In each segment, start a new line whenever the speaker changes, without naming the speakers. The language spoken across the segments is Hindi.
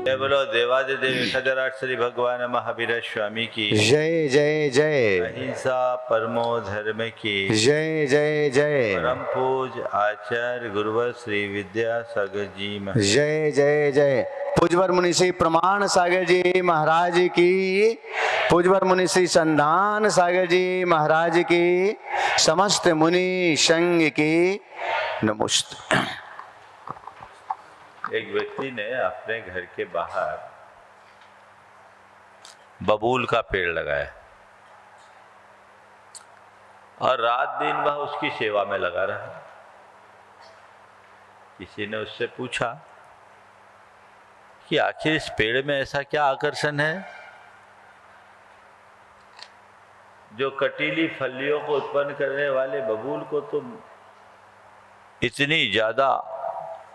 जय बोलो देवादिदेव एकाधराट श्री भगवान महावीर स्वामी की
जय जय जय।
अहिंसा परमो धर्म की
जय जय जय।
परम पूज आचार्य गुरुवर श्री विद्यासागर जी महाराज
जय जय जय। पूजवर मुनि श्री प्रमाण सागर जी महाराज की, पूजवर मुनि श्री संधान सागर जी महाराज की, समस्त मुनि संघ की नमस्ते।
एक व्यक्ति ने अपने घर के बाहर बबूल का पेड़ लगाया और रात दिन वह उसकी सेवा में लगा रहा। किसी ने उससे पूछा कि आखिर इस पेड़ में ऐसा क्या आकर्षण है जो कटीली फलियों को उत्पन्न करने वाले बबूल को तुम इतनी ज्यादा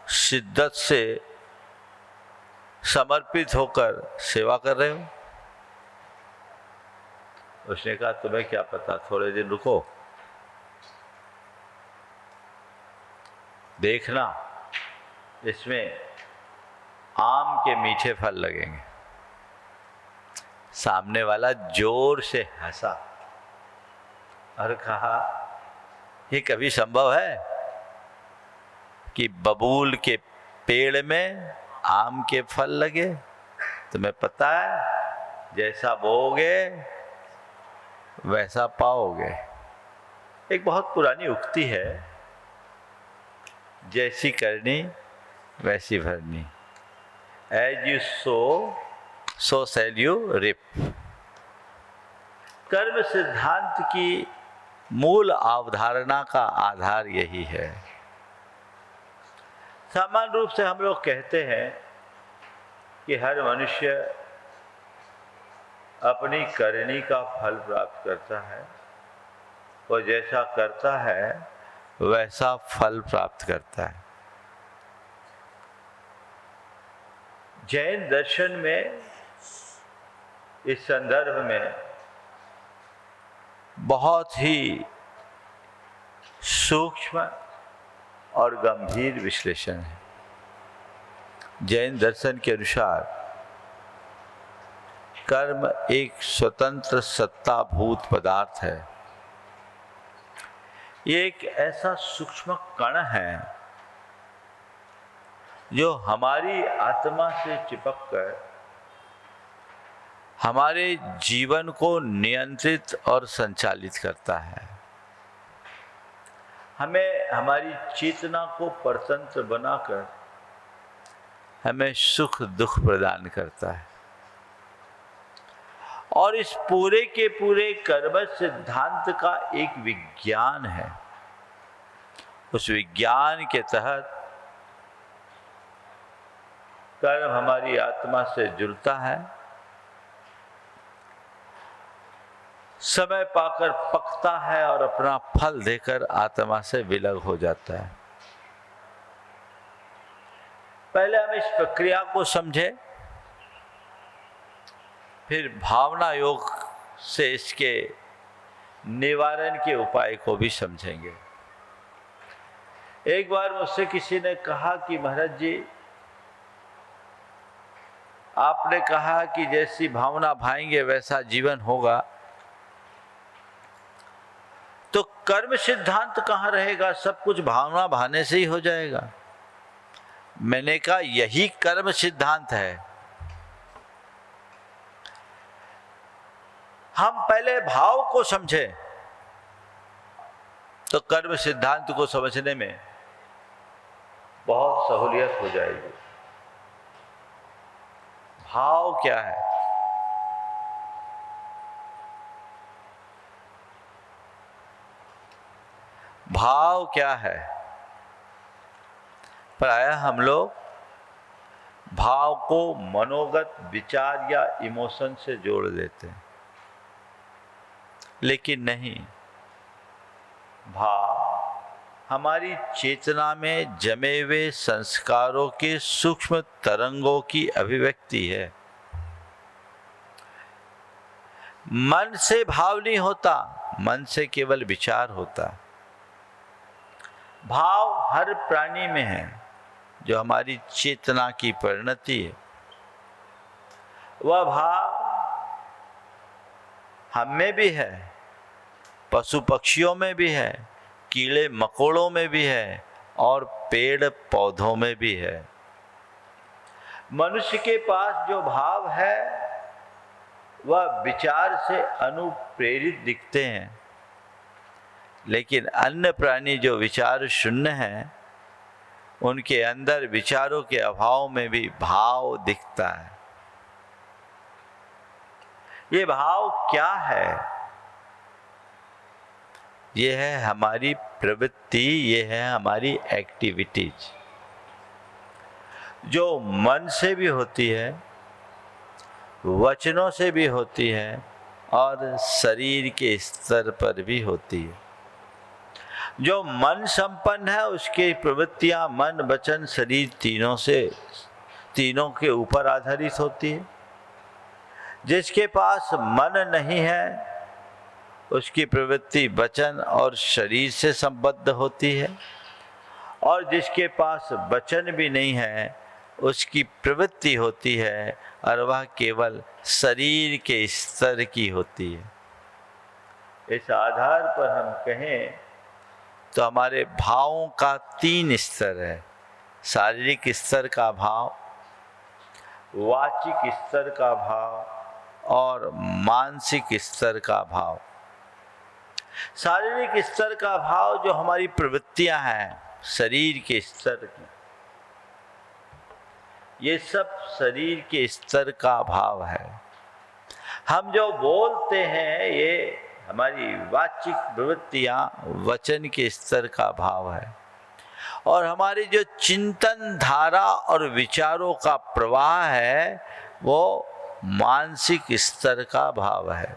शिद्दत से समर्पित होकर सेवा कर रहे हो। उसने कहा तुम्हें क्या पता, थोड़े दिन रुको, देखना इसमें आम के मीठे फल लगेंगे। सामने वाला जोर से हंसा और कहा ये कभी संभव है कि बबूल के पेड़ में आम के फल लगे? तुम्हें पता है जैसा बोओगे वैसा पाओगे। एक बहुत पुरानी उक्ति है, जैसी करनी वैसी भरनी। As you sow shall you reap. कर्म सिद्धांत की मूल अवधारणा का आधार यही है। सामान्य रूप से हम लोग कहते हैं कि हर मनुष्य अपनी करनी का फल प्राप्त करता है, वो जैसा करता है वैसा फल प्राप्त करता है। जैन दर्शन में इस संदर्भ में बहुत ही सूक्ष्म और गंभीर विश्लेषण है। जैन दर्शन के अनुसार कर्म एक स्वतंत्र सत्ताभूत पदार्थ है। ये एक ऐसा सूक्ष्म कण है जो हमारी आत्मा से चिपककर हमारे जीवन को नियंत्रित और संचालित करता है। हमें हमारी चेतना को परतंत्र बनाकर हमें सुख दुख प्रदान करता है। और इस पूरे के पूरे कर्म सिद्धांत का एक विज्ञान है। उस विज्ञान के तहत कर्म हमारी आत्मा से जुड़ता है, समय पाकर पकता है और अपना फल देकर आत्मा से विलग हो जाता है। पहले हम इस प्रक्रिया को समझे, फिर भावना योग से इसके निवारण के उपाय को भी समझेंगे। एक बार मुझसे किसी ने कहा कि महाराज जी, आपने कहा कि जैसी भावना भाएंगे वैसा जीवन होगा, तो कर्म सिद्धांत कहाँ रहेगा? सब कुछ भावना भाने से ही हो जाएगा। मैंने कहा यही कर्म सिद्धांत है। हम पहले भाव को समझें तो कर्म सिद्धांत को समझने में बहुत सहूलियत हो जाएगी। भाव क्या है? भाव क्या है? प्रायः हम लोग भाव को मनोगत विचार या इमोशन से जोड़ देते हैं, लेकिन नहीं। भाव हमारी चेतना में जमे हुए संस्कारों के सूक्ष्म तरंगों की अभिव्यक्ति है। मन से भाव नहीं होता, मन से केवल विचार होता। भाव हर प्राणी में है, जो हमारी चेतना की परिणति है। वह भाव हम में भी है, पशु पक्षियों में भी है, कीड़े मकोड़ों में भी है और पेड़ पौधों में भी है। मनुष्य के पास जो भाव है वह विचार से अनुप्रेरित दिखते हैं, लेकिन अन्य प्राणी जो विचार शून्य हैं उनके अंदर विचारों के अभाव में भी भाव दिखता है। ये भाव क्या है? ये है हमारी प्रवृत्ति, ये है हमारी एक्टिविटीज, जो मन से भी होती है, वचनों से भी होती है और शरीर के स्तर पर भी होती है। जो मन संपन्न है उसकी प्रवृत्तियां मन वचन शरीर तीनों के ऊपर आधारित होती है। जिसके पास मन नहीं है उसकी प्रवृत्ति वचन और शरीर से संबद्ध होती है, और जिसके पास वचन भी नहीं है उसकी प्रवृत्ति होती है और वह केवल शरीर के स्तर की होती है। इस आधार पर हम कहें तो हमारे भावों का 3 स्तर है। शारीरिक स्तर का भाव, वाचिक स्तर का भाव और मानसिक स्तर का भाव। शारीरिक स्तर का भाव जो हमारी प्रवृत्तियां हैं शरीर के स्तर की, ये सब शरीर के स्तर का भाव है। हम जो बोलते हैं ये हमारी वाचिक प्रवृत्तियां वचन के स्तर का भाव है, और हमारी जो चिंतन धारा और विचारों का प्रवाह है वो मानसिक स्तर का भाव है।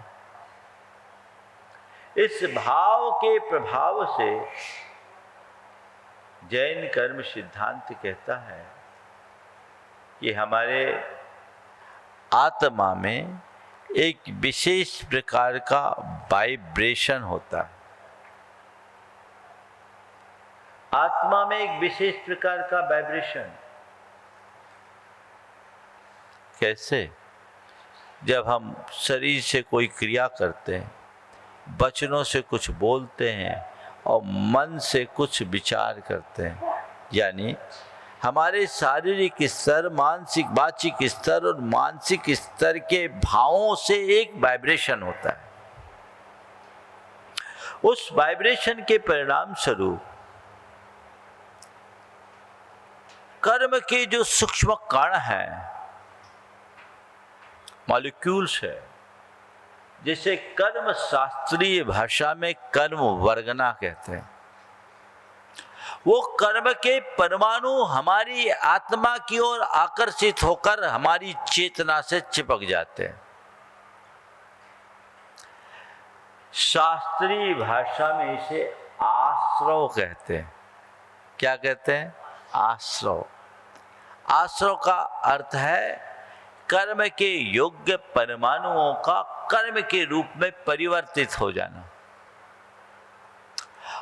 इस भाव के प्रभाव से जैन कर्म सिद्धांत कहता है कि हमारे आत्मा में एक विशेष प्रकार का वाइब्रेशन होता है। आत्मा में एक विशेष प्रकार का वाइब्रेशन कैसे? जब हम शरीर से कोई क्रिया करते हैं, वचनों से कुछ बोलते हैं और मन से कुछ विचार करते हैं, यानी हमारे शारीरिक स्तर, मानसिक वाचिक स्तर और मानसिक स्तर के भावों से एक वाइब्रेशन होता है। उस वाइब्रेशन के परिणाम स्वरूप कर्म के जो सूक्ष्म कण हैं, मॉलिक्यूल्स है, जिसे कर्म शास्त्रीय भाषा में कर्म वर्गना कहते हैं, वो कर्म के परमाणु हमारी आत्मा की ओर आकर्षित होकर हमारी चेतना से चिपक जाते हैं। शास्त्रीय भाषा में इसे आश्रव कहते हैं। क्या कहते हैं? आश्रव। आश्रव का अर्थ है कर्म के योग्य परमाणुओं का कर्म के रूप में परिवर्तित हो जाना,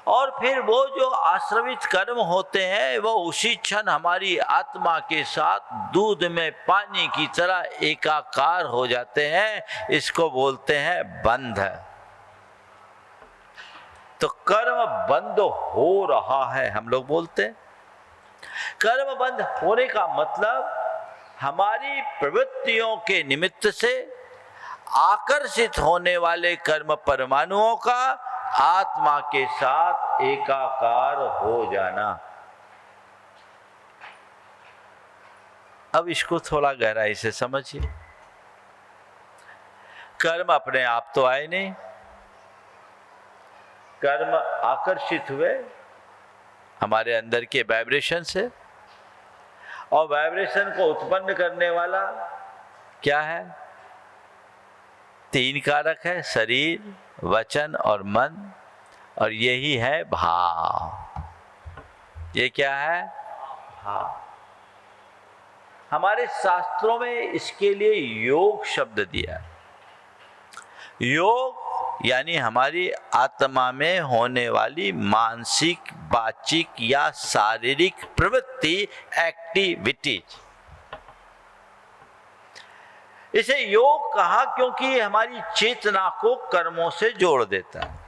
और फिर वो जो आश्रवित कर्म होते हैं वो उसी क्षण हमारी आत्मा के साथ दूध में पानी की तरह एकाकार हो जाते हैं। इसको बोलते हैं बंध। तो कर्म बंद हो रहा है, हम लोग बोलते हैं। कर्म बंद होने का मतलब हमारी प्रवृत्तियों के निमित्त से आकर्षित होने वाले कर्म परमाणुओं का आत्मा के साथ एकाकार हो जाना। अब इसको थोड़ा गहराई से समझिए। कर्म अपने आप तो आए नहीं, कर्म आकर्षित हुए हमारे अंदर के वाइब्रेशन से, और वाइब्रेशन को उत्पन्न करने वाला क्या है? 3 कारक है, शरीर, वचन और मन, और यही है भाव। ये क्या है? भाव। हमारे शास्त्रों में इसके लिए योग शब्द दिया। योग यानी हमारी आत्मा में होने वाली मानसिक, वाचिक या शारीरिक प्रवृत्ति, एक्टिविटीज। इसे योग कहा क्योंकि ये हमारी चेतना को कर्मों से जोड़ देता है।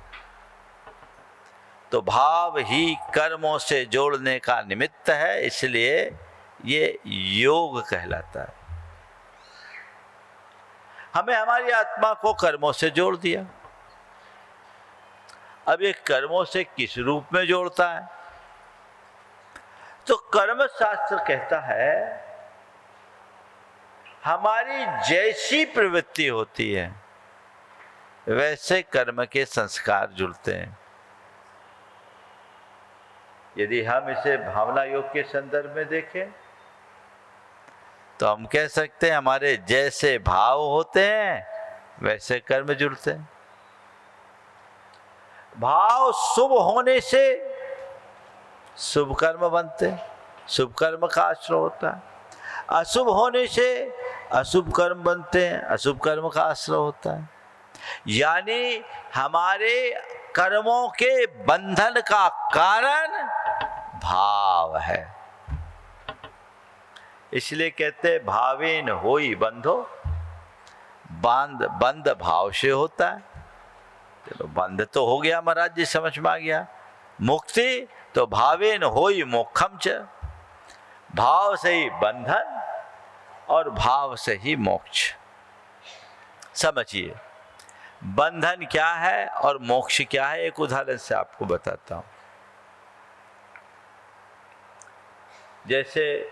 तो भाव ही कर्मों से जोड़ने का निमित्त है, इसलिए ये योग कहलाता है। हमें हमारी आत्मा को कर्मों से जोड़ दिया। अब ये कर्मों से किस रूप में जोड़ता है? तो कर्म शास्त्र कहता है हमारी जैसी प्रवृत्ति होती है वैसे कर्म के संस्कार जुड़ते हैं। यदि हम इसे भावना योग के संदर्भ में देखें तो हम कह सकते हैं हमारे जैसे भाव होते हैं वैसे कर्म जुड़ते हैं। भाव शुभ होने से शुभ कर्म बनते हैं, शुभ कर्म का आश्रय होता है। अशुभ होने से अशुभ कर्म बनते हैं, अशुभ कर्म का आश्रय होता है। यानी हमारे कर्मों के बंधन का कारण भाव है। इसलिए कहते हैं भावेन होई बंधो, बंध भाव से होता है। चलो बंध तो हो गया महाराज जी, समझ में आ गया। मुक्ति तो भावेन होई मोक्षम च, भाव से ही बंधन और भाव से ही मोक्ष। समझिए बंधन क्या है और मोक्ष क्या है, एक उदाहरण से आपको बताता हूं। जैसे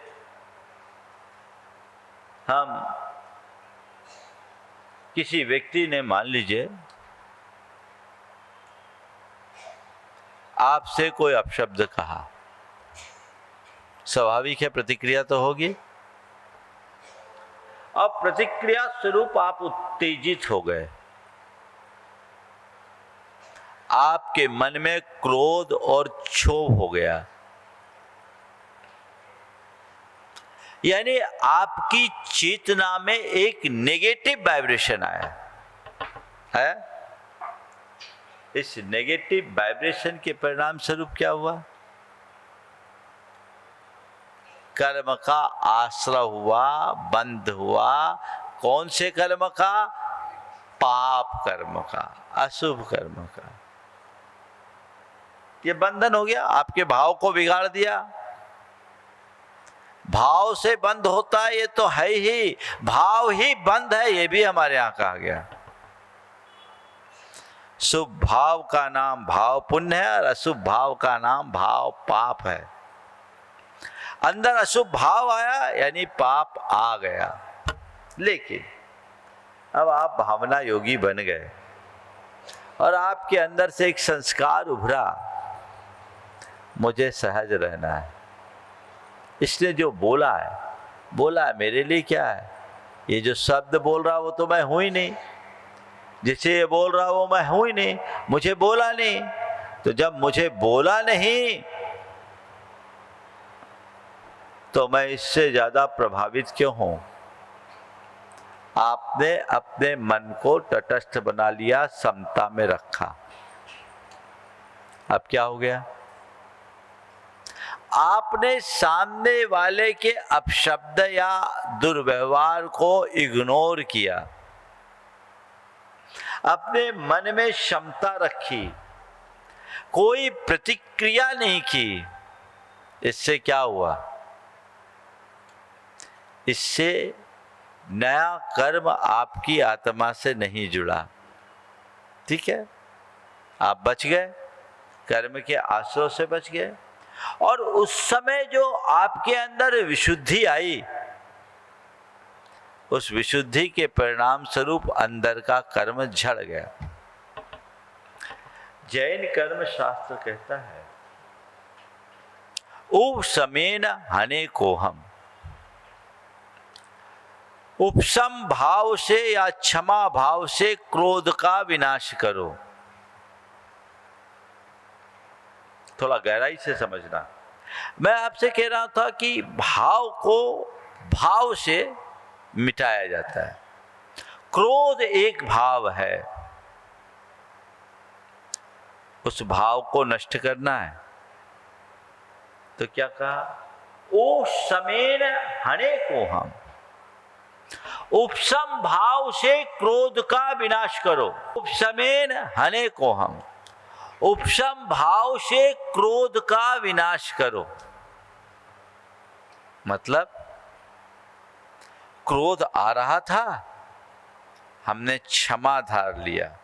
हम किसी व्यक्ति ने मान लीजिए आपसे कोई अपशब्द कहा, स्वाभाविक है प्रतिक्रिया तो होगी। अब प्रतिक्रिया स्वरूप आप उत्तेजित हो गए, आपके मन में क्रोध और क्षोभ हो गया, यानी आपकी चेतना में एक नेगेटिव वाइब्रेशन आया है। इस नेगेटिव वाइब्रेशन के परिणाम स्वरूप क्या हुआ? कर्म का आश्रय हुआ, बंध हुआ। कौन से कर्म का? पाप कर्म का, अशुभ कर्म का। ये बंधन हो गया, आपके भाव को बिगाड़ दिया। भाव से बंध होता है ये तो है ही, भाव ही बंध है ये भी हमारे यहां कहा गया। शुभ भाव का नाम भाव पुण्य है और अशुभ भाव का नाम भाव पाप है। अंदर अशुभ भाव आया यानी पाप आ गया। लेकिन अब आप भावना योगी बन गए और आपके अंदर से एक संस्कार उभरा, मुझे सहज रहना है। इसने जो बोला है मेरे लिए क्या है? ये जो शब्द बोल रहा वो तो मैं हूं ही नहीं, जिसे ये बोल रहा वो मैं हूं ही नहीं, मुझे बोला नहीं। तो जब मुझे बोला नहीं तो मैं इससे ज्यादा प्रभावित क्यों हूं? आपने अपने मन को तटस्थ बना लिया, समता में रखा। अब क्या हो गया? आपने सामने वाले के अपशब्द या दुर्व्यवहार को इग्नोर किया, अपने मन में क्षमता रखी, कोई प्रतिक्रिया नहीं की। इससे क्या हुआ? इससे नया कर्म आपकी आत्मा से नहीं जुड़ा। ठीक है, आप बच गए, कर्म के आश्रय से बच गए। और उस समय जो आपके अंदर विशुद्धि आई, उस विशुद्धि के परिणाम स्वरूप अंदर का कर्म झड़ गया। जैन कर्म शास्त्र कहता है उपशमेन हने को हम, उपशम भाव से या क्षमा भाव से क्रोध का विनाश करो। थोड़ा गहराई से समझना। मैं आपसे कह रहा था कि भाव को भाव से मिटाया जाता है। क्रोध एक भाव है, उस भाव को नष्ट करना है। तो क्या कहा? ओ समेन हने को हम, उपशम भाव से क्रोध का विनाश करो। उपशमेन हने को हम, उपशम भाव से क्रोध का विनाश करो। मतलब क्रोध आ रहा था, हमने क्षमा धार लिया,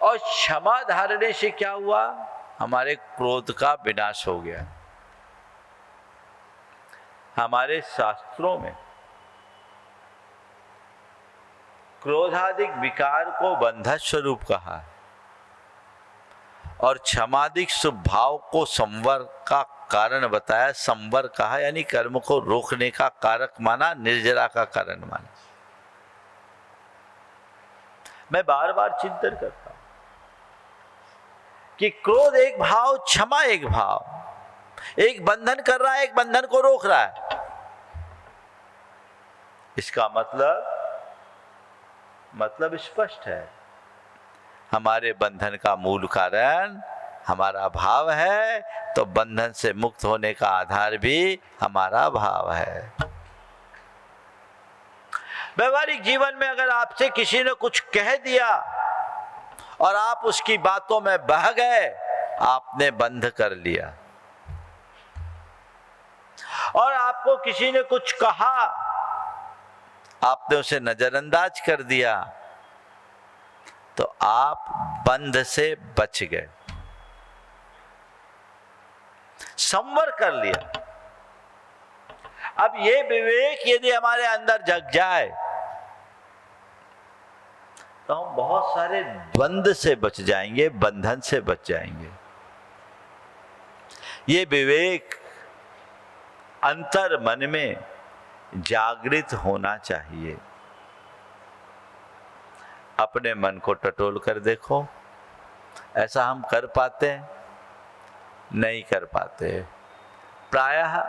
और क्षमा धारने से क्या हुआ, हमारे क्रोध का विनाश हो गया। हमारे शास्त्रों में क्रोधादिक विकार को बंधन स्वरूप कहा है, और क्षमादिक स्वभाव को संवर का कारण बताया। संवर कहा यानी कर्म को रोकने का कारक माना, निर्जरा का कारण माना। मैं बार बार चिंतन करता हूं कि क्रोध एक भाव, क्षमा एक भाव, एक बंधन कर रहा है, एक बंधन को रोक रहा है। इसका मतलब स्पष्ट है, हमारे बंधन का मूल कारण हमारा भाव है, तो बंधन से मुक्त होने का आधार भी हमारा भाव है। व्यवहारिक जीवन में अगर आपसे किसी ने कुछ कह दिया और आप उसकी बातों में बह गए, आपने बंध कर लिया। और आपको किसी ने कुछ कहा, आपने उसे नजरअंदाज कर दिया, तो आप बंध से बच गए, संवर कर लिया। अब ये विवेक यदि हमारे अंदर जग जाए, तो हम बहुत सारे द्वंद से बच जाएंगे, बंधन से बच जाएंगे। ये विवेक अंतर मन में जागृत होना चाहिए। अपने मन को टटोल कर देखो, ऐसा हम कर पाते हैं? नहीं कर पाते। प्रायः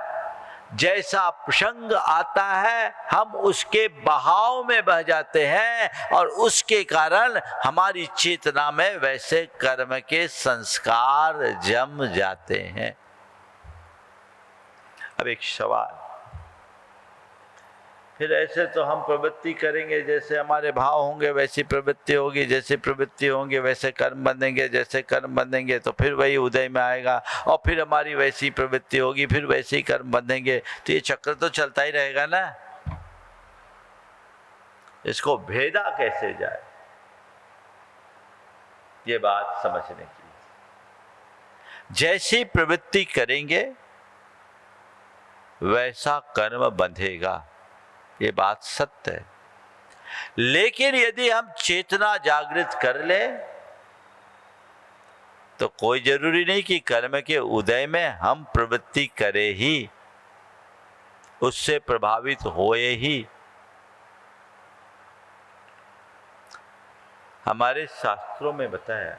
जैसा प्रसंग आता है, हम उसके बहाव में बह जाते हैं, और उसके कारण हमारी चेतना में वैसे कर्म के संस्कार जम जाते हैं। अब एक सवाल, फिर ऐसे तो हम प्रवृत्ति करेंगे, जैसे हमारे भाव होंगे वैसी प्रवृत्ति होगी, जैसे प्रवृत्ति होंगे वैसे कर्म बंधेंगे, जैसे कर्म बंधेंगे तो फिर वही उदय में आएगा, और फिर हमारी वैसी प्रवृत्ति होगी, फिर वैसे ही कर्म बंधेंगे। तो ये चक्र तो चलता ही रहेगा ना। इसको भेदा कैसे जाए, ये बात समझने की। जैसी प्रवृत्ति करेंगे वैसा कर्म बंधेगा, ये बात सत्य है। लेकिन यदि हम चेतना जागृत कर लें, तो कोई जरूरी नहीं कि कर्म के उदय में हम प्रवृत्ति करें ही, उससे प्रभावित होए ही। हमारे शास्त्रों में बताया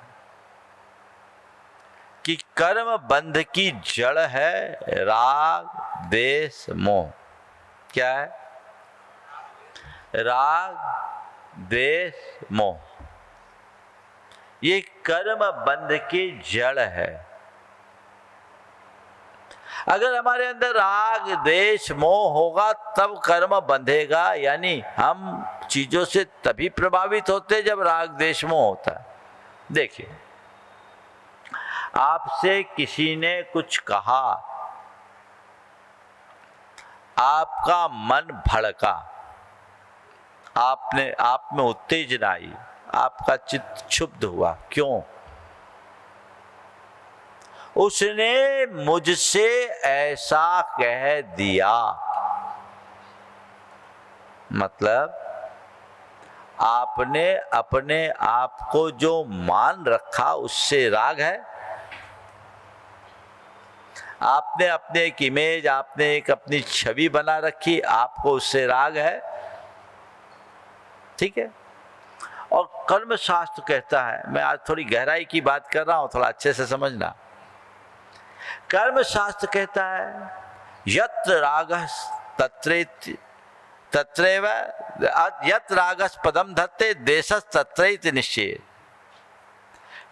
कि कर्म बंध की जड़ है राग, द्वेष, मोह। क्या है? राग, द्वेष, मोह। ये कर्म बंध की जड़ है। अगर हमारे अंदर राग, द्वेष, मोह होगा तब कर्म बंधेगा, यानी हम चीजों से तभी प्रभावित होते जब राग, द्वेष, मोह होता है। देखिए, आपसे किसी ने कुछ कहा, आपका मन भड़का, आप में उत्तेजना आई, आपका चित्त क्षुब्ध हुआ। क्यों? उसने मुझसे ऐसा कह दिया। मतलब आपने अपने आप को जो मान रखा उससे राग है। आपने अपने एक इमेज, आपने एक अपनी छवि बना रखी, आपको उससे राग है। ठीक है। और कर्म शास्त्र कहता है, मैं आज थोड़ी गहराई की बात कर रहा हूं, थोड़ा अच्छे से समझना। कर्म शास्त्र कहता है यत्र रागः तत्रैव यत्र रागः पदम धत्ते देशस् तत्रैति निश्चय,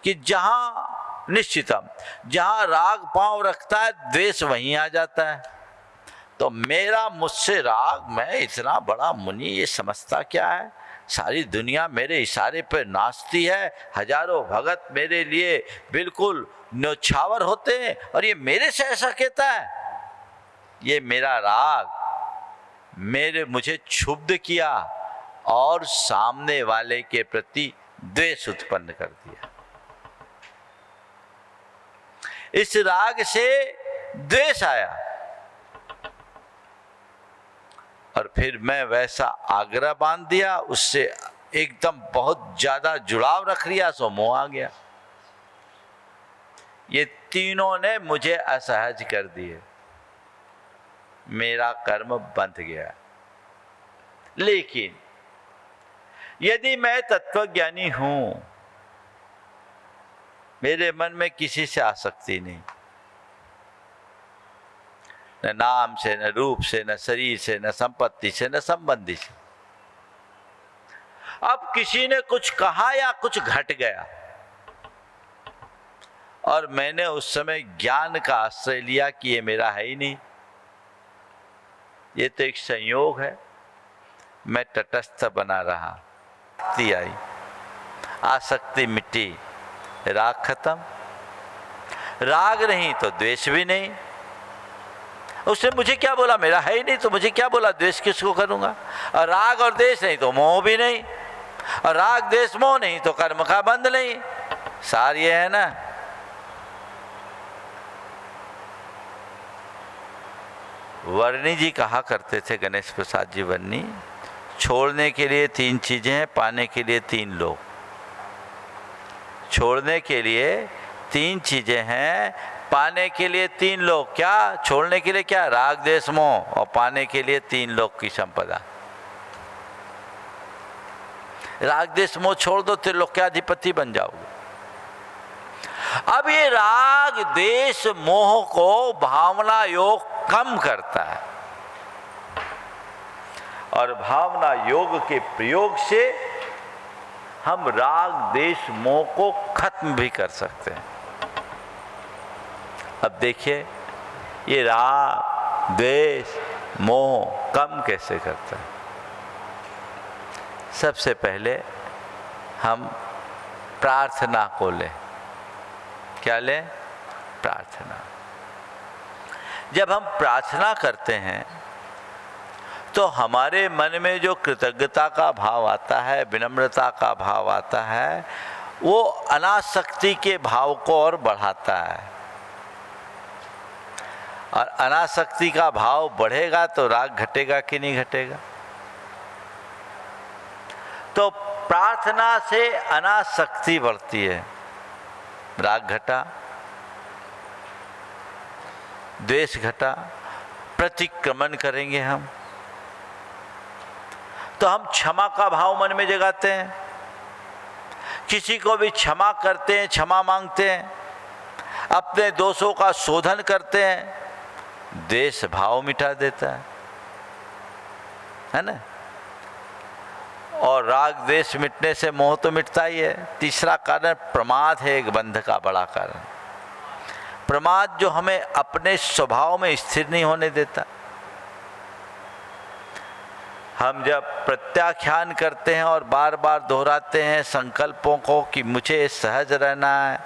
कि जहां निश्चितम, जहां राग पांव रखता है द्वेष वहीं आ जाता है। तो मेरा मुझसे राग, मैं इतना बड़ा मुनि, ये समझता क्या है? सारी दुनिया मेरे इशारे पर नाचती है, हजारों भगत मेरे लिए बिल्कुल न्यौछावर होते हैं, और ये मेरे से ऐसा कहता है। ये मेरा राग मुझे क्षुब्ध किया और सामने वाले के प्रति द्वेष उत्पन्न कर दिया। इस राग से द्वेष आया, और फिर मैं वैसा आग्रह बांध दिया, उससे एकदम बहुत ज्यादा जुड़ाव रख लिया, सो मोह आ गया। ये तीनों ने मुझे असहज कर दिए, मेरा कर्म बंध गया। लेकिन यदि मैं तत्वज्ञानी हूं, मेरे मन में किसी से आसक्ति नहीं, न नाम से, न रूप से, न शरीर से, न संपत्ति से, न संबंधी से। अब किसी ने कुछ कहा या कुछ घट गया, और मैंने उस समय ज्ञान का आश्रय लिया कि ये मेरा है ही नहीं, ये तो एक संयोग है। मैं तटस्थ बना रहा, आसक्ति आई, आसक्ति मिटी, राग खत्म। राग नहीं तो द्वेष भी नहीं। उसने मुझे क्या बोला? मेरा है ही नहीं, तो मुझे क्या बोला? द्वेष किसको करूंगा? और राग और द्वेष नहीं तो मोह भी नहीं, और राग द्वेष मोह नहीं तो कर्म का बंध नहीं। सार ये है ना। वर्णी जी कहा करते थे, गणेश प्रसाद जी वर्णी, छोड़ने के लिए 3 चीजें हैं, पाने के लिए 3 लोग। छोड़ने के लिए 3 चीजें हैं, पाने के लिए 3 लोग। क्या? छोड़ने के लिए क्या? राग द्वेष मोह, और पाने के लिए 3 लोग की संपदा। राग द्वेष मोह छोड़ दो, त्रिलोक के अधिपति बन जाओगे। अब ये राग द्वेष मोह को भावना योग कम करता है, और भावना योग के प्रयोग से हम राग द्वेष मोह को खत्म भी कर सकते हैं। अब देखिए, ये राग द्वेष मोह कम कैसे करता है। सबसे पहले हम प्रार्थना को लें। क्या लें? प्रार्थना। जब हम प्रार्थना करते हैं तो हमारे मन में जो कृतज्ञता का भाव आता है, विनम्रता का भाव आता है, वो अनासक्ति के भाव को और बढ़ाता है। और अनासक्ति का भाव बढ़ेगा तो राग घटेगा कि नहीं घटेगा? तो प्रार्थना से अनासक्ति बढ़ती है, राग घटा, द्वेष घटा। प्रतिक्रमण करेंगे हम तो हम क्षमा का भाव मन में जगाते हैं, किसी को भी क्षमा करते हैं, क्षमा मांगते हैं, अपने दोषों का शोधन करते हैं, द्वेष भाव मिटा देता है ना। और राग द्वेष मिटने से मोह तो मिटता ही है। तीसरा कारण प्रमाद है, एक बंध का बड़ा कारण। प्रमाद जो हमें अपने स्वभाव में स्थिर नहीं होने देता। हम जब प्रत्याख्यान करते हैं और बार बार दोहराते हैं संकल्पों को कि मुझे सहज रहना है,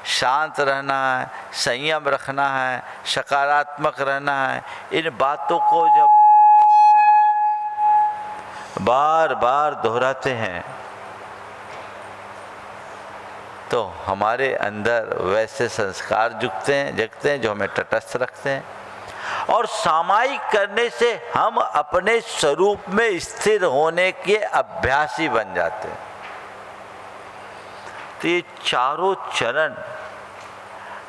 शांत रहना है, संयम रखना है, सकारात्मक रहना है, इन बातों को जब बार बार दोहराते हैं तो हमारे अंदर वैसे संस्कार जगते हैं जो हमें तटस्थ रखते हैं, और सामायिक करने से हम अपने स्वरूप में स्थिर होने के अभ्यासी बन जाते हैं। तो ये चारों चरण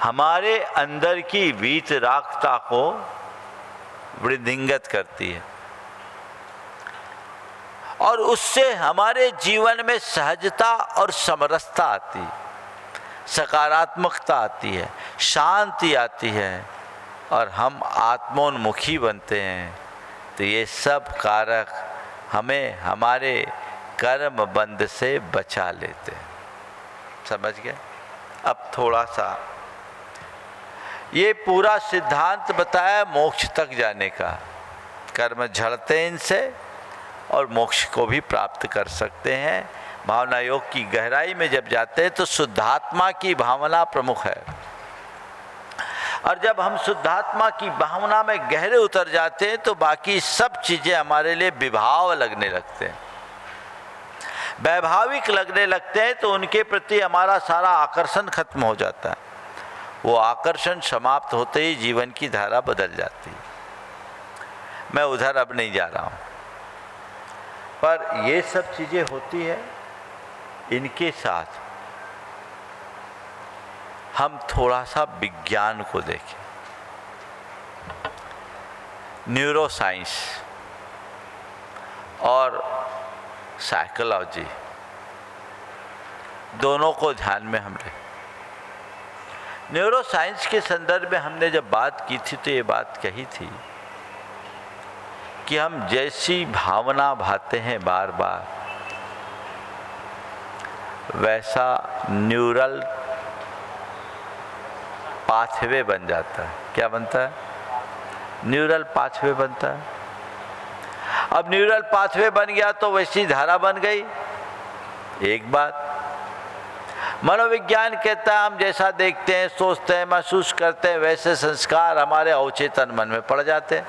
हमारे अंदर की वीतरागता को वृद्धिंगत करती है, और उससे हमारे जीवन में सहजता और समरसता आती है, सकारात्मकता आती है, शांति आती है, और हम आत्मोन्मुखी बनते हैं। तो ये सब कारक हमें हमारे कर्म बंध से बचा लेते हैं। समझ गए? अब थोड़ा सा ये पूरा सिद्धांत बताया मोक्ष तक जाने का। कर्म झड़ते हैं इनसे और मोक्ष को भी प्राप्त कर सकते हैं। भावना योग की गहराई में जब जाते हैं तो शुद्धात्मा की भावना प्रमुख है, और जब हम शुद्धात्मा की भावना में गहरे उतर जाते हैं तो बाकी सब चीज़ें हमारे लिए विभाव लगने लगते हैं, वैभाविक लगने लगते हैं, तो उनके प्रति हमारा सारा आकर्षण खत्म हो जाता है। वो आकर्षण समाप्त होते ही जीवन की धारा बदल जाती है। मैं उधर अब नहीं जा रहा हूँ, पर ये सब चीज़ें होती है। इनके साथ हम थोड़ा सा विज्ञान को देखें। न्यूरो साइंस और साइकोलॉजी दोनों को ध्यान में हम लें। न्यूरो साइंस के संदर्भ में हमने जब बात की थी तो ये बात कही थी कि हम जैसी भावना भाते हैं बार बार, वैसा न्यूरल पाथवे बन जाता है। क्या बनता है? न्यूरल पाथवे बनता है। अब न्यूरल पाथवे बन गया तो वैसी धारा बन गई। एक बात मनोविज्ञान कहता है हम जैसा देखते हैं, सोचते हैं, महसूस करते हैं, वैसे संस्कार हमारे अवचेतन मन में पड़ जाते हैं,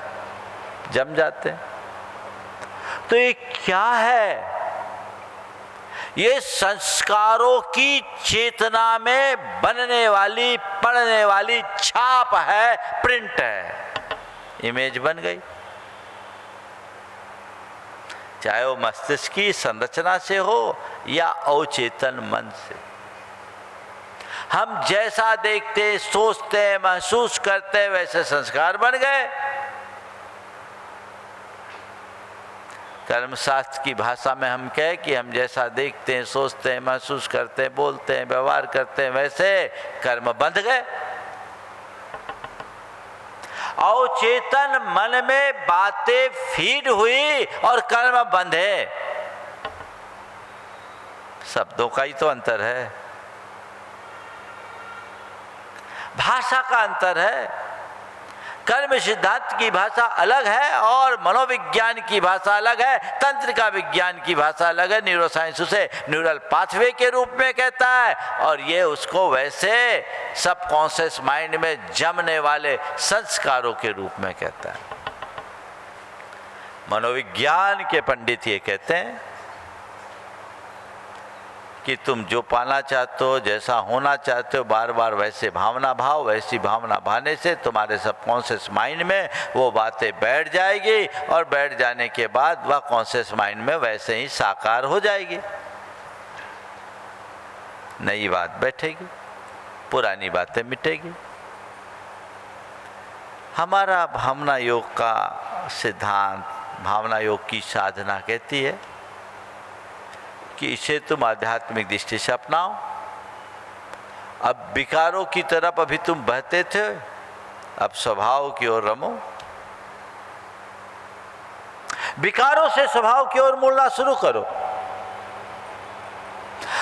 जम जाते हैं। तो ये क्या है? ये संस्कारों की चेतना में बनने वाली, पड़ने वाली छाप है, प्रिंट है, इमेज बन गई। चाहे वो मस्तिष्क की संरचना से हो या अवचेतन मन से। हम जैसा देखते, सोचते, महसूस करते, वैसे संस्कार बन गए। कर्मशास्त्र की भाषा में हम कहें कि हम जैसा देखते हैं, सोचते हैं, महसूस करते हैं, बोलते हैं, व्यवहार करते हैं, वैसे कर्म बंध गए। अवचेतन मन में बातें फीड हुई और कर्म बंधे। शब्दों का ही तो अंतर है, भाषा का अंतर है। कर्म सिद्धांत की भाषा अलग है और मनोविज्ञान की भाषा अलग है, तंत्र का विज्ञान की भाषा अलग है। न्यूरोसाइंस उसे न्यूरल पाथवे के रूप में कहता है और ये उसको वैसे सबकॉन्शियस माइंड में जमने वाले संस्कारों के रूप में कहता है। मनोविज्ञान के पंडित ये कहते हैं कि तुम जो पाना चाहते हो, जैसा होना चाहते हो, बार बार वैसे भावना भाव, वैसी भावना भाने से तुम्हारे सबकॉन्शियस माइंड में वो बातें बैठ जाएगी और बैठ जाने के बाद वह कॉन्शियस माइंड में वैसे ही साकार हो जाएगी। नई बात बैठेगी, पुरानी बातें मिटेगी। हमारा भावना योग का सिद्धांत, भावना योग की साधना कहती है कि इसे तुम आध्यात्मिक दृष्टि से अपनाओ। अब विकारों की तरफ अभी तुम बहते थे, अब स्वभाव की ओर रमो। विकारों से स्वभाव की ओर मुड़ना शुरू करो,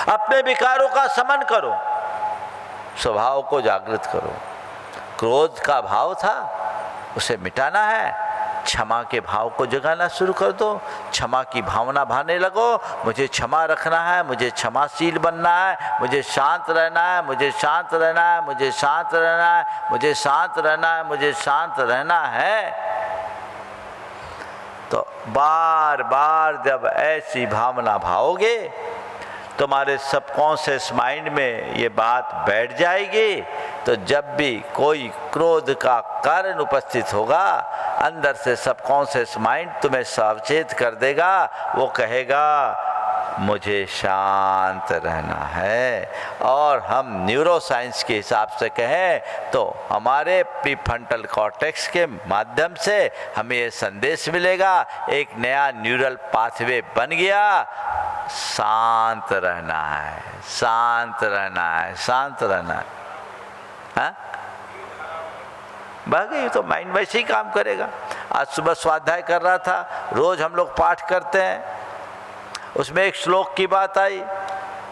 अपने विकारों का शमन करो, स्वभाव को जागृत करो। क्रोध का भाव था, उसे मिटाना है। क्षमा के भाव को जगाना शुरू कर दो। क्षमा की भावना भाने लगो। मुझे क्षमा रखना है, मुझे क्षमाशील बनना है, मुझे शांत रहना है, मुझे शांत रहना है, मुझे शांत रहना है, मुझे शांत रहना है, मुझे शांत रहना है। तो बार बार जब ऐसी भावना भाओगे, तुम्हारे सबकॉन्शियस माइंड में ये बात बैठ जाएगी। तो जब भी कोई क्रोध का कारण उपस्थित होगा, अंदर से सबकॉन्शियस माइंड तुम्हें सावचेत कर देगा। वो कहेगा मुझे शांत रहना है। और हम न्यूरोसाइंस के हिसाब से कहें तो हमारे प्रीफ्रंटल कॉर्टेक्स के माध्यम से हमें ये संदेश मिलेगा, एक नया न्यूरल पाथवे बन गया। शांत रहना है, शांत रहना है, शांत रहना है। हाँ? बाकी तो माइंड वैसे ही काम करेगा। आज सुबह स्वाध्याय कर रहा था, रोज हम लोग पाठ करते हैं, उसमें एक श्लोक की बात आई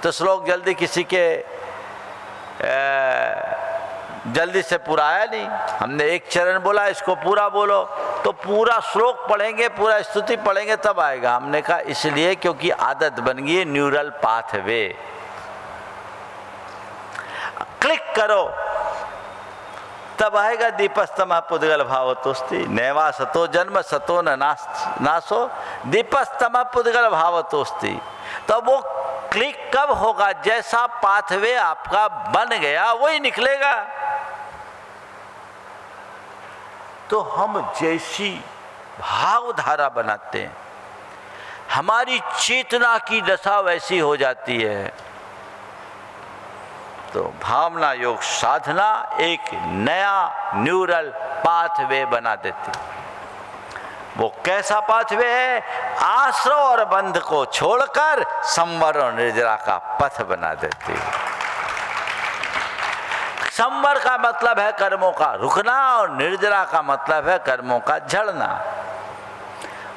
तो श्लोक जल्दी किसी के जल्दी से पूरा आया नहीं। हमने एक चरण बोला, इसको पूरा बोलो, तो पूरा श्लोक पढ़ेंगे, पूरा स्तुति पढ़ेंगे तब आएगा। हमने कहा इसलिए क्योंकि आदत बन गई है, न्यूरल पाथवे। क्लिक करो तब आएगा दीपस्तमः पुद्गल भावतोस्ति, नैवा सतो जन्म सतो न नासो दीपस्तमः पुद्गल भावतोस्ति। तो वो क्लिक कब होगा? जैसा पाथवे आपका बन गया वही निकलेगा। तो हम जैसी भावधारा बनाते हैं, हमारी चेतना की दशा वैसी हो जाती है। तो भावना योग साधना एक नया न्यूरल पाथवे बना देती। वो कैसा पाथवे है? आश्रय और बंध को छोड़कर संवर और निर्जरा का पथ बना देती। संवर का मतलब है कर्मों का रुकना और निर्जरा का मतलब है कर्मों का झड़ना।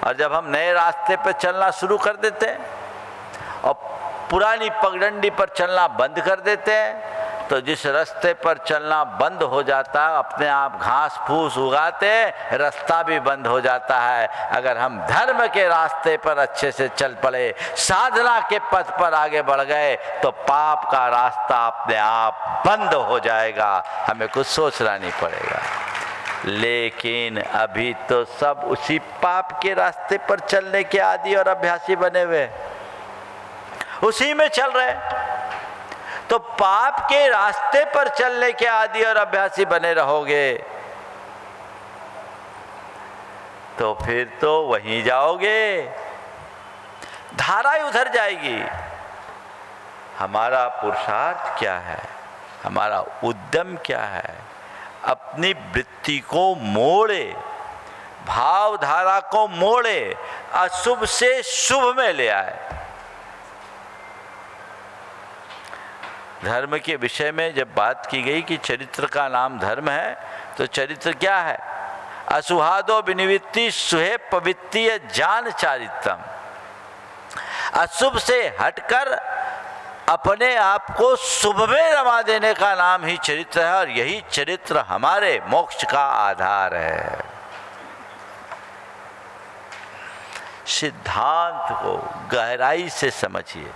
और जब हम नए रास्ते पर चलना शुरू कर देते हैं और पुरानी पगडंडी पर चलना बंद कर देते हैं, तो जिस रास्ते पर चलना बंद हो जाता है, अपने आप घास फूस उगाते, रास्ता भी बंद हो जाता है। अगर हम धर्म के रास्ते पर अच्छे से चल पड़े, साधना के पथ पर आगे बढ़ गए, तो पाप का रास्ता अपने आप बंद हो जाएगा, हमें कुछ सोचना नहीं पड़ेगा। लेकिन अभी तो सब उसी पाप के रास्ते पर चलने के आदी और अभ्यासी बने हुए, उसी में चल रहे। तो पाप के रास्ते पर चलने के आदी और अभ्यासी बने रहोगे तो फिर तो वहीं जाओगे, धारा ही उधर जाएगी। हमारा पुरुषार्थ क्या है? हमारा उद्यम क्या है? अपनी वृत्ति को मोड़े, भावधारा को मोड़े, अशुभ से शुभ में ले आए। धर्म के विषय में जब बात की गई कि चरित्र का नाम धर्म है, तो चरित्र क्या है? असुहादो विनिवृत्ति सुहे पवित्तीय जान चारित्रम। अशुभ से हटकर अपने आप को शुभ में रमा देने का नाम ही चरित्र है, और यही चरित्र हमारे मोक्ष का आधार है। सिद्धांत को गहराई से समझिए।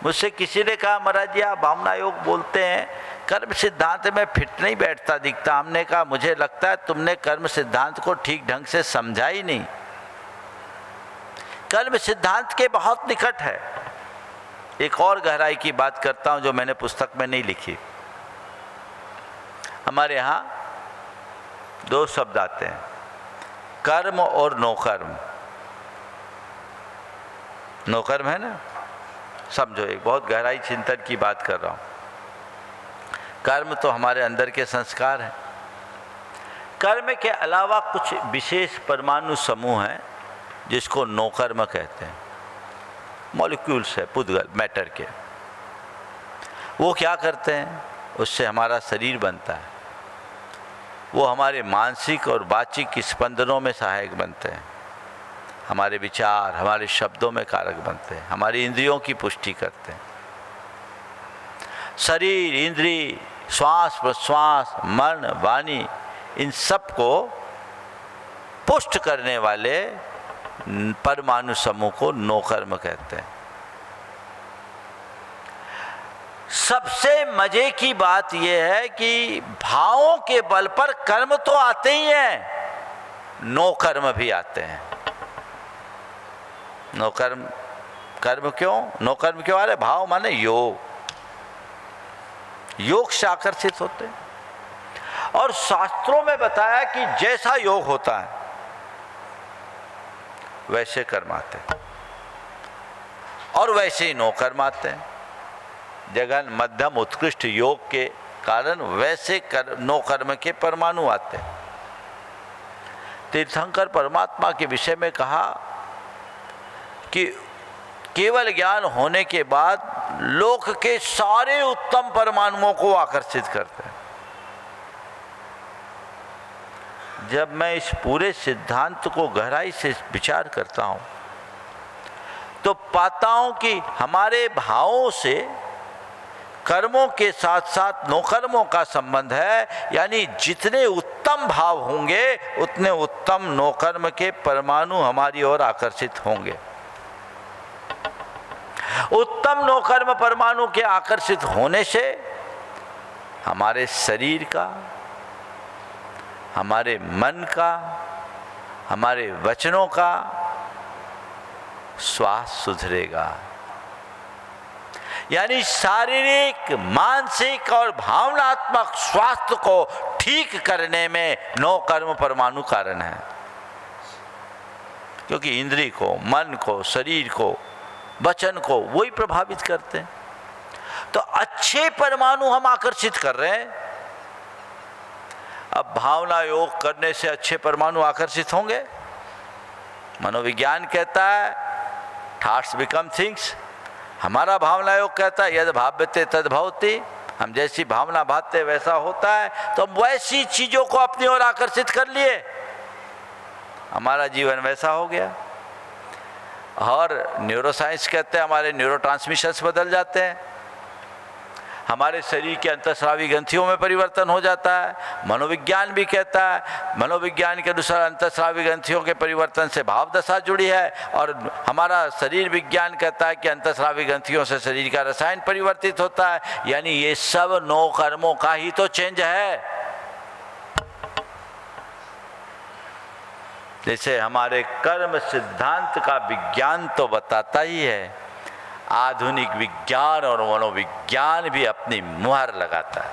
मुझसे किसी ने कहा, महाराज जी आप भावना योग बोलते हैं, कर्म सिद्धांत में फिट नहीं बैठता दिखता। हमने कहा मुझे लगता है तुमने कर्म सिद्धांत को ठीक ढंग से समझा ही नहीं। कर्म सिद्धांत के बहुत निकट है। एक और गहराई की बात करता हूं जो मैंने पुस्तक में नहीं लिखी। हमारे यहाँ दो शब्द आते हैं, कर्म और नौकर्म। नौकर्म है ना, समझो, एक बहुत गहराई चिंतन की बात कर रहा हूं। कर्म तो हमारे अंदर के संस्कार हैं। कर्म के अलावा कुछ विशेष परमाणु समूह हैं जिसको नौकर्म कहते हैं। मॉलिक्यूल्स है, पुद्गल, मैटर के। वो क्या करते हैं? उससे हमारा शरीर बनता है। वो हमारे मानसिक और वाचिक स्पंदनों में सहायक बनते हैं, हमारे विचार, हमारे शब्दों में कारक बनते हैं, हमारी इंद्रियों की पुष्टि करते हैं। शरीर, इंद्री, श्वास प्रश्वास, मन, वाणी, इन सब को पुष्ट करने वाले परमाणु समूह को नौकर्म कहते हैं। सबसे मजे की बात यह है कि भावों के बल पर कर्म तो आते ही हैं, नौकर्म भी आते हैं। नौकर्म, कर्म क्यों? नौकर्म क्यों आ रहे? भाव माने योग, योग से आकर्षित होते हैं। और शास्त्रों में बताया कि जैसा योग होता है वैसे कर्म आते हैं, और वैसे ही नौकर्म आते हैं। जगन मध्यम उत्कृष्ट योग के कारण वैसे नौकर्म के परमाणु आते हैं। तीर्थंकर परमात्मा के विषय में कहा कि केवल ज्ञान होने के बाद लोक के सारे उत्तम परमाणुओं को आकर्षित करते हैं। जब मैं इस पूरे सिद्धांत को गहराई से विचार करता हूं तो पाता हूं कि हमारे भावों से कर्मों के साथ साथ नौकर्मों का संबंध है, यानी जितने उत्तम भाव होंगे उतने उत्तम नौकर्म के परमाणु हमारी ओर आकर्षित होंगे। उत्तम नौकर्म परमाणु के आकर्षित होने से हमारे शरीर का, हमारे मन का, हमारे वचनों का स्वास्थ्य सुधरेगा। यानी शारीरिक, मानसिक और भावनात्मक स्वास्थ्य को ठीक करने में नौ कर्म परमाणु कारण है, क्योंकि इंद्रिय को, मन को, शरीर को, वचन को वही प्रभावित करते हैं। तो अच्छे परमाणु हम आकर्षित कर रहे हैं। अब भावना योग करने से अच्छे परमाणु आकर्षित होंगे। मनोविज्ञान कहता है थॉट्स बिकम थिंग्स, हमारा भावना योग कहता है यद भाव्यते तद भवति, हम जैसी भावना भावते वैसा होता है। तो हम वैसी चीजों को अपनी ओर आकर्षित कर लिए, हमारा जीवन वैसा हो गया। और न्यूरोसाइंस कहते हैं हमारे न्यूरोट्रांसमिशंस बदल जाते हैं, हमारे शरीर के अंतःस्रावी ग्रंथियों में परिवर्तन हो जाता है। मनोविज्ञान भी कहता है, मनोविज्ञान के अनुसार अंतःस्रावी ग्रंथियों के परिवर्तन से भाव दशा जुड़ी है, और हमारा शरीर विज्ञान कहता है कि अंतःस्रावी ग्रंथियों से शरीर का रसायन परिवर्तित होता है। यानी ये सब नौ कर्मों का ही तो चेंज है। जैसे हमारे कर्म सिद्धांत का विज्ञान तो बताता ही है, आधुनिक विज्ञान और मनोविज्ञान भी अपनी मुहर लगाता है।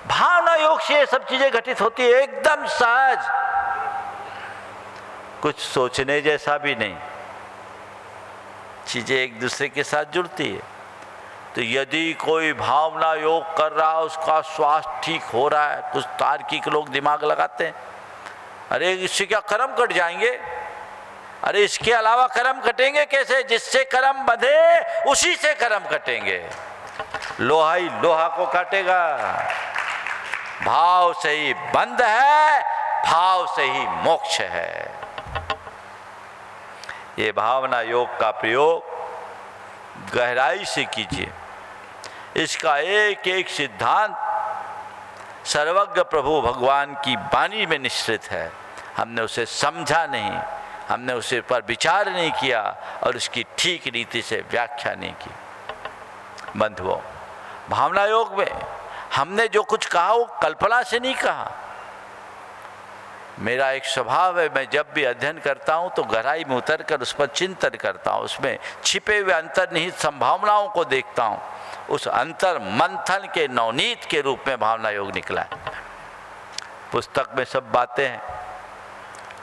भावना योग से ये सब चीजें घटित होती है, एकदम सहज, कुछ सोचने जैसा भी नहीं, चीजें एक दूसरे के साथ जुड़ती है। तो यदि कोई भावना योग कर रहा है, उसका स्वास्थ्य ठीक हो रहा है, कुछ तार्किक लोग दिमाग लगाते हैं, अरे इससे क्या कर्म कट जाएंगे, अरे इसके अलावा कर्म कटेंगे कैसे, जिससे कर्म बंधे उसी से कर्म कटेंगे। लोहा ही लोहा को काटेगा। भाव से ही बंध है, भाव से ही मोक्ष है। ये भावना योग का प्रयोग गहराई से कीजिए। इसका एक एक सिद्धांत सर्वज्ञ प्रभु भगवान की वाणी में निश्चित है। हमने उसे समझा नहीं, हमने उसे पर विचार नहीं किया और उसकी ठीक रीति से व्याख्या नहीं की। बंधुओं, भावना योग में हमने जो कुछ कहा वो कल्पना से नहीं कहा। मेरा एक स्वभाव है, मैं जब भी अध्ययन करता हूँ तो गहराई में उतरकर उस पर चिंतन करता हूँ, उसमें छिपे हुए अंतर्निहित संभावनाओं को देखता हूँ। उस अंतर मंथन के नवनीत के रूप में भावना योग निकला है। पुस्तक में सब बातें हैं।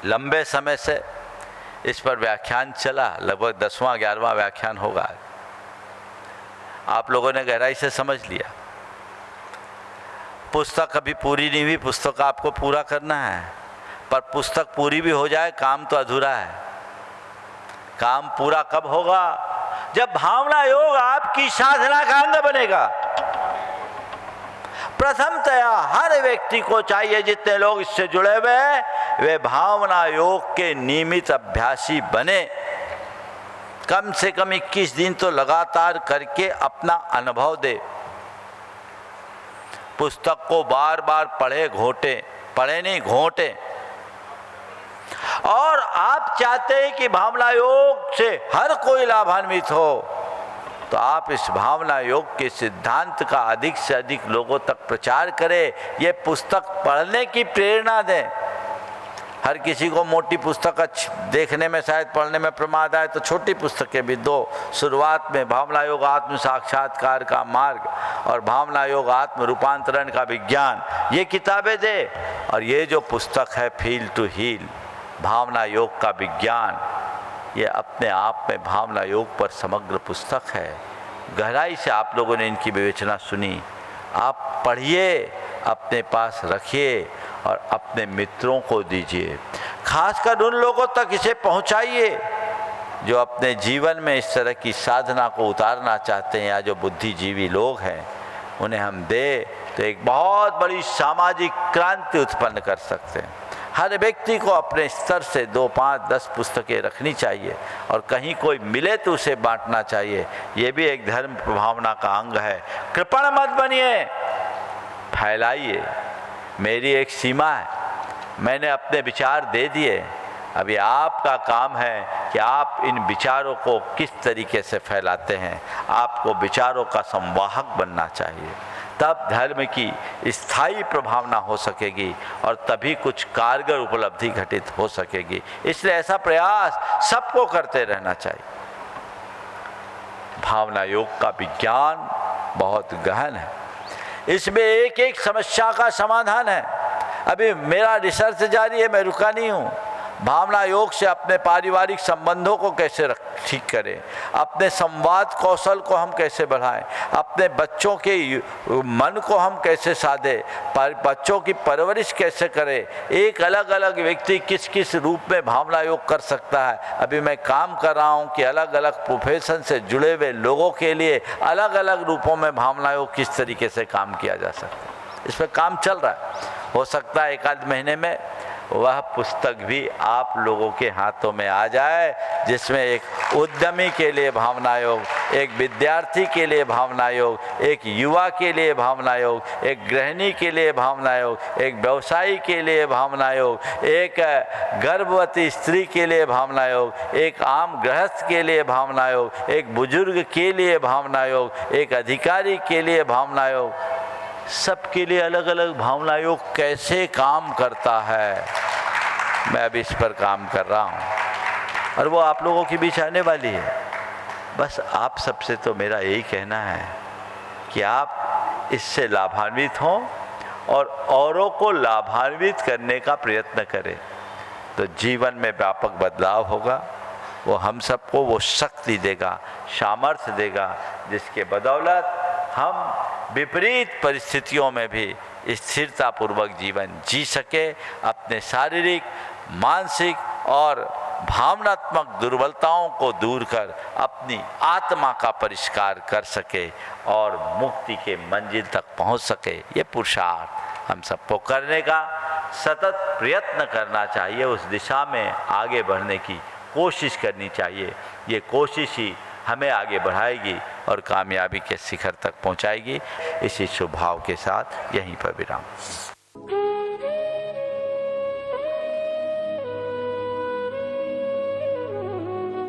लंबे समय से इस पर व्याख्यान चला, लगभग 10वां 11वां व्याख्यान होगा। आप लोगों ने गहराई से समझ लिया। पुस्तक अभी पूरी नहीं हुई, पुस्तक आपको पूरा करना है, पर पुस्तक पूरी भी हो जाए काम तो अधूरा है। काम पूरा कब होगा? जब भावना योग आपकी साधना का अंग बनेगा। प्रथमतया हर व्यक्ति को चाहिए, जितने लोग इससे जुड़े हुए हैं, वे भावना योग के नियमित अभ्यासी बने। कम से कम 21 दिन तो लगातार करके अपना अनुभव दे। पुस्तक को बार बार पढ़े नहीं घोंटे। और आप चाहते हैं कि भावना योग से हर कोई लाभान्वित हो, तो आप इस भावना योग के सिद्धांत का अधिक से अधिक लोगों तक प्रचार करें। ये पुस्तक पढ़ने की प्रेरणा दें। हर किसी को मोटी पुस्तक देखने में शायद पढ़ने में प्रमाद आए, तो छोटी पुस्तकें भी दो। शुरुआत में भावना योग आत्म साक्षात्कार का मार्ग और भावना योग आत्म रूपांतरण का विज्ञान, ये किताबें दे। और ये जो पुस्तक है फील टू हील, भावना योग का विज्ञान, ये अपने आप में भावना योग पर समग्र पुस्तक है। गहराई से आप लोगों ने इनकी विवेचना सुनी। आप पढ़िए, अपने पास रखिए और अपने मित्रों को दीजिए। खासकर उन लोगों तक इसे पहुंचाइए जो अपने जीवन में इस तरह की साधना को उतारना चाहते हैं, या जो बुद्धिजीवी लोग हैं, उन्हें हम दे तो एक बहुत बड़ी सामाजिक क्रांति उत्पन्न कर सकते हैं। हर व्यक्ति को अपने स्तर से 2, 5, 10 पुस्तकें रखनी चाहिए और कहीं कोई मिले तो उसे बांटना चाहिए। ये भी एक धर्म भावना का अंग है। कृपण मत बनिए, फैलाइए। मेरी एक सीमा है, मैंने अपने विचार दे दिए, अभी आपका काम है कि आप इन विचारों को किस तरीके से फैलाते हैं। आपको विचारों का संवाहक बनना चाहिए, तब धर्म की स्थायी प्रभावना हो सकेगी और तभी कुछ कारगर उपलब्धि घटित हो सकेगी। इसलिए ऐसा प्रयास सबको करते रहना चाहिए। भावना योग का विज्ञान बहुत गहन है, इसमें एक एक समस्या का समाधान है। अभी मेरा रिसर्च जारी है, मैं रुका नहीं हूँ। भावना योग से अपने पारिवारिक संबंधों को कैसे ठीक करें, अपने संवाद कौशल को हम कैसे बढ़ाएं, अपने बच्चों के मन को हम कैसे साधें, बच्चों की परवरिश कैसे करें। एक अलग अलग व्यक्ति किस किस रूप में भावना योग कर सकता है। अभी मैं काम कर रहा हूं कि अलग अलग प्रोफेशन से जुड़े हुए लोगों के लिए अलग अलग रूपों में भावना योग किस तरीके से काम किया जा सकता है। इस पर काम चल रहा है। हो सकता है 1 आध महीने में वह पुस्तक भी आप लोगों के हाथों में आ जाए, जिसमें एक उद्यमी के लिए भावना योग, एक विद्यार्थी के लिए भावना योग, एक युवा के लिए भावना योग, एक गृहिणी के लिए भावना योग, एक व्यवसायी के लिए भावना योग, एक गर्भवती स्त्री के लिए भावना योग, एक आम गृहस्थ के लिए भावना योग, एक बुजुर्ग के लिए भावना योग, एक अधिकारी के लिए भावना योग। सबके लिए अलग अलग भावना योग कैसे काम करता है, मैं अभी इस पर काम कर रहा हूँ और वो आप लोगों के बीच आने वाली है। बस आप सबसे तो मेरा यही कहना है कि आप इससे लाभान्वित हों और औरों को लाभान्वित करने का प्रयत्न करें, तो जीवन में व्यापक बदलाव होगा। वो हम सबको वो शक्ति देगा, सामर्थ्य देगा, जिसके बदौलत हम विपरीत परिस्थितियों में भी स्थिरतापूर्वक जीवन जी सके, अपने शारीरिक, मानसिक और भावनात्मक दुर्बलताओं को दूर कर अपनी आत्मा का परिष्कार कर सके और मुक्ति के मंजिल तक पहुंच सके। ये पुरुषार्थ हम सबको करने का सतत प्रयत्न करना चाहिए, उस दिशा में आगे बढ़ने की कोशिश करनी चाहिए। ये कोशिश ही हमें आगे बढ़ाएगी और कामयाबी के शिखर तक पहुंचाएगी। इसी शुभ भाव के साथ यहीं पर विराम।